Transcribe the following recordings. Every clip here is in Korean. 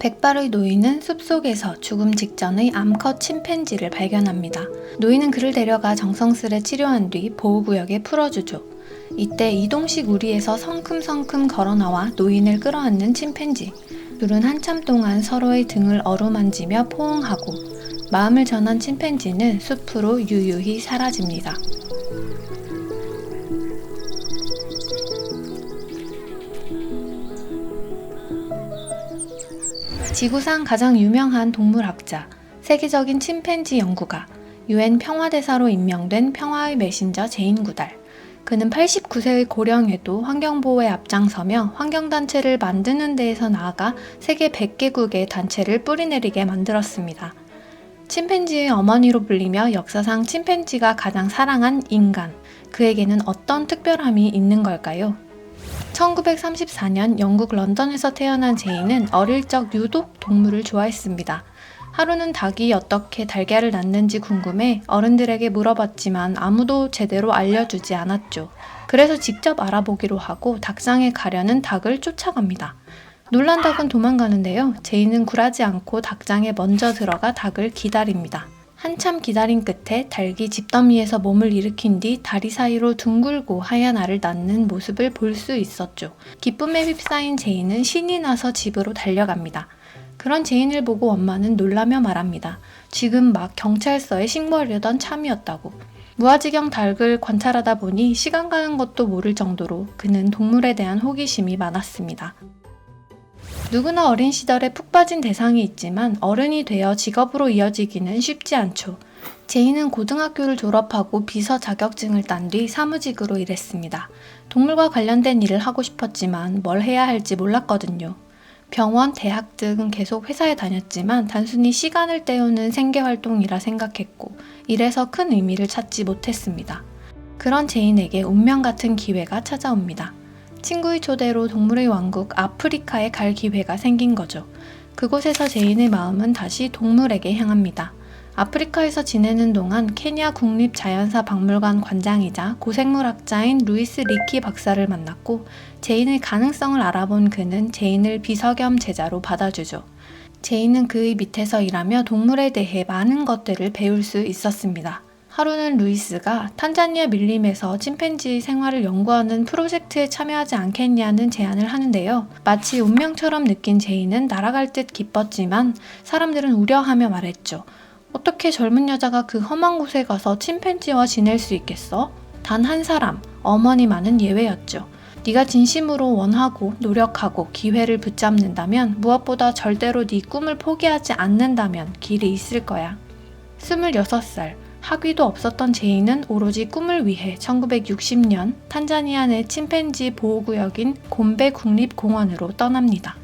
백발의 노인은 숲속에서 죽음 직전의 암컷 침팬지를 발견합니다. 노인은 그를 데려가 정성스레 치료한 뒤 보호구역에 풀어주죠. 이때 이동식 우리에서 성큼성큼 걸어나와 노인을 끌어안는 침팬지. 둘은 한참 동안 서로의 등을 어루만지며 포옹하고 마음을 전한 침팬지는 숲으로 유유히 사라집니다. 지구상 가장 유명한 동물학자, 세계적인 침팬지 연구가, UN 평화대사로 임명된 평화의 메신저 제인 구달. 그는 89세의 고령에도 환경보호에 앞장서며 환경단체를 만드는 데에서 나아가 세계 100개국의 단체를 뿌리내리게 만들었습니다. 침팬지의 어머니로 불리며 역사상 침팬지가 가장 사랑한 인간, 그에게는 어떤 특별함이 있는 걸까요? 1934년 영국 런던에서 태어난 제인은 어릴 적 유독 동물을 좋아했습니다. 하루는 닭이 어떻게 달걀을 낳는지 궁금해 어른들에게 물어봤지만 아무도 제대로 알려주지 않았죠. 그래서 직접 알아보기로 하고 닭장에 가려는 닭을 쫓아갑니다. 놀란 닭은 도망가는데요. 제인은 굴하지 않고 닭장에 먼저 들어가 닭을 기다립니다. 한참 기다린 끝에 닭이 집더미에서 몸을 일으킨 뒤 다리 사이로 둥글고 하얀 알을 낳는 모습을 볼 수 있었죠. 기쁨에 휩싸인 제인은 신이 나서 집으로 달려갑니다. 그런 제인을 보고 엄마는 놀라며 말합니다. 지금 막 경찰서에 신고하려던 참이었다고. 무아지경 닭을 관찰하다 보니 시간 가는 것도 모를 정도로 그는 동물에 대한 호기심이 많았습니다. 누구나 어린 시절에 푹 빠진 대상이 있지만 어른이 되어 직업으로 이어지기는 쉽지 않죠. 제인은 고등학교를 졸업하고 비서 자격증을 딴 뒤 사무직으로 일했습니다. 동물과 관련된 일을 하고 싶었지만 뭘 해야 할지 몰랐거든요. 병원, 대학 등 계속 회사에 다녔지만 단순히 시간을 때우는 생계활동이라 생각했고 일에서 큰 의미를 찾지 못했습니다. 그런 제인에게 운명 같은 기회가 찾아옵니다. 친구의 초대로 동물의 왕국 아프리카에 갈 기회가 생긴 거죠. 그곳에서 제인의 마음은 다시 동물에게 향합니다. 아프리카에서 지내는 동안 케냐 국립자연사 박물관 관장이자 고생물학자인 루이스 리키 박사를 만났고 제인의 가능성을 알아본 그는 제인을 비서 겸 제자로 받아주죠. 제인은 그의 밑에서 일하며 동물에 대해 많은 것들을 배울 수 있었습니다. 하루는 루이스가 탄자니아 밀림에서 침팬지 생활을 연구하는 프로젝트에 참여하지 않겠냐는 제안을 하는데요. 마치 운명처럼 느낀 제인은 날아갈 듯 기뻤지만 사람들은 우려하며 말했죠. 어떻게 젊은 여자가 그 험한 곳에 가서 침팬지와 지낼 수 있겠어? 단 한 사람, 어머니만은 예외였죠. 네가 진심으로 원하고 노력하고 기회를 붙잡는다면 무엇보다 절대로 네 꿈을 포기하지 않는다면 길이 있을 거야. 26살. 학위도 없었던 제인은 오로지 꿈을 위해 1960년 탄자니아 내 침팬지 보호구역인 곰베 국립공원으로 떠납니다.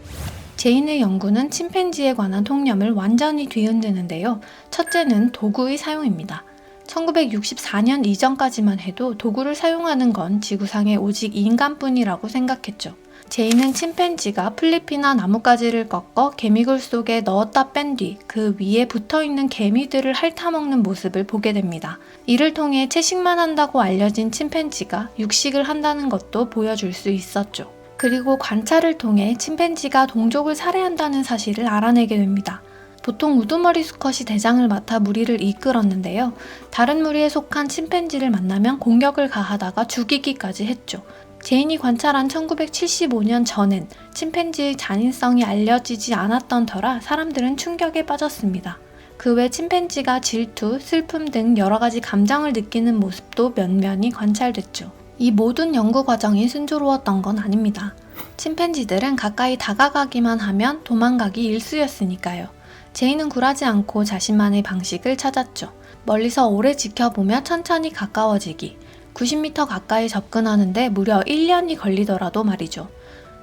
제인의 연구는 침팬지에 관한 통념을 완전히 뒤흔드는데요. 첫째는 도구의 사용입니다. 1964년 이전까지만 해도 도구를 사용하는 건 지구상에 오직 인간뿐이라고 생각했죠. 제인은 침팬지가 플리피나 나뭇가지를 꺾어 개미굴 속에 넣었다 뺀 뒤 그 위에 붙어있는 개미들을 핥아먹는 모습을 보게 됩니다. 이를 통해 채식만 한다고 알려진 침팬지가 육식을 한다는 것도 보여줄 수 있었죠. 그리고 관찰을 통해 침팬지가 동족을 살해한다는 사실을 알아내게 됩니다. 보통 우두머리 수컷이 대장을 맡아 무리를 이끌었는데요. 다른 무리에 속한 침팬지를 만나면 공격을 가하다가 죽이기까지 했죠. 제인이 관찰한 1975년 전엔 침팬지의 잔인성이 알려지지 않았던 터라 사람들은 충격에 빠졌습니다. 그 외 침팬지가 질투, 슬픔 등 여러 가지 감정을 느끼는 모습도 면면히 관찰됐죠. 이 모든 연구 과정이 순조로웠던 건 아닙니다. 침팬지들은 가까이 다가가기만 하면 도망가기 일쑤였으니까요. 제인은 굴하지 않고 자신만의 방식을 찾았죠. 멀리서 오래 지켜보며 천천히 가까워지기. 90m 가까이 접근하는데 무려 1년이 걸리더라도 말이죠.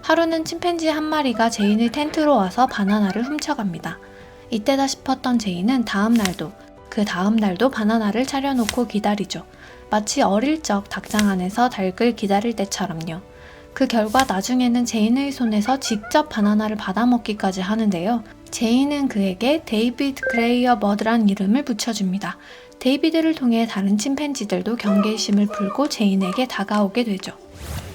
하루는 침팬지 한 마리가 제인의 텐트로 와서 바나나를 훔쳐갑니다. 이때다 싶었던 제인은 그 다음 날도 바나나를 차려놓고 기다리죠. 마치 어릴 적 닭장 안에서 닭을 기다릴 때처럼요. 그 결과 나중에는 제인의 손에서 직접 바나나를 받아먹기까지 하는데요. 제인은 그에게 데이비드 그레이어 버드란 이름을 붙여줍니다. 데이비드를 통해 다른 침팬지들도 경계심을 풀고 제인에게 다가오게 되죠.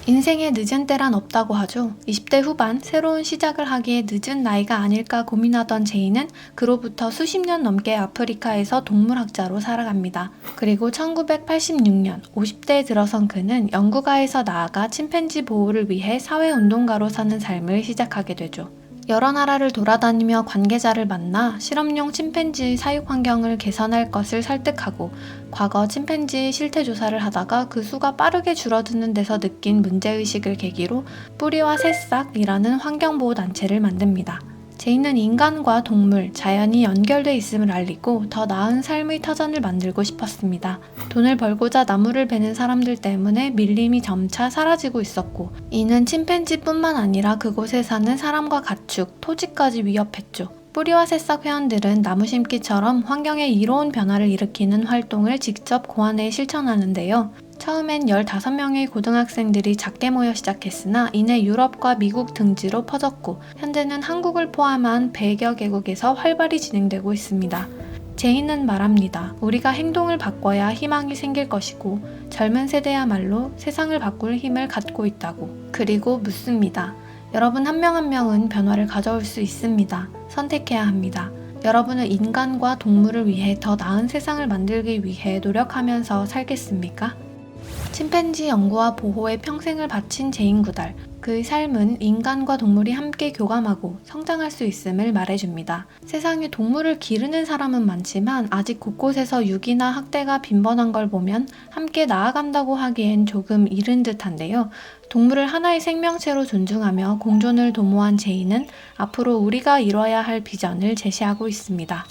인생에 늦은 때란 없다고 하죠. 20대 후반 새로운 시작을 하기에 늦은 나이가 아닐까 고민하던 제이는 그로부터 수십 년 넘게 아프리카에서 동물학자로 살아갑니다. 그리고 1986년 50대에 들어선 그는 영국아에서 나아가 침팬지 보호를 위해 사회운동가로 사는 삶을 시작하게 되죠. 여러 나라를 돌아다니며 관계자를 만나 실험용 침팬지 사육 환경을 개선할 것을 설득하고 과거 침팬지 실태 조사를 하다가 그 수가 빠르게 줄어드는 데서 느낀 문제의식을 계기로 뿌리와 새싹이라는 환경보호단체를 만듭니다. 제이는 인간과 동물, 자연이 연결돼 있음을 알리고 더 나은 삶의 터전을 만들고 싶었습니다. 돈을 벌고자 나무를 베는 사람들 때문에 밀림이 점차 사라지고 있었고 이는 침팬지뿐만 아니라 그곳에 사는 사람과 가축, 토지까지 위협했죠. 뿌리와 새싹 회원들은 나무 심기처럼 환경에 이로운 변화를 일으키는 활동을 직접 고안해 실천하는데요. 처음엔 15명의 고등학생들이 작게 모여 시작했으나 이내 유럽과 미국 등지로 퍼졌고 현재는 한국을 포함한 100여 개국에서 활발히 진행되고 있습니다. 제이는 말합니다. 우리가 행동을 바꿔야 희망이 생길 것이고 젊은 세대야말로 세상을 바꿀 힘을 갖고 있다고. 그리고 묻습니다. 여러분 한 명 한 명은 변화를 가져올 수 있습니다. 선택해야 합니다. 여러분은 인간과 동물을 위해 더 나은 세상을 만들기 위해 노력하면서 살겠습니까? 침팬지 연구와 보호에 평생을 바친 제인 구달. 그의 삶은 인간과 동물이 함께 교감하고 성장할 수 있음을 말해줍니다. 세상에 동물을 기르는 사람은 많지만 아직 곳곳에서 유기나 학대가 빈번한 걸 보면 함께 나아간다고 하기엔 조금 이른 듯한데요. 동물을 하나의 생명체로 존중하며 공존을 도모한 제인은 앞으로 우리가 이뤄야 할 비전을 제시하고 있습니다.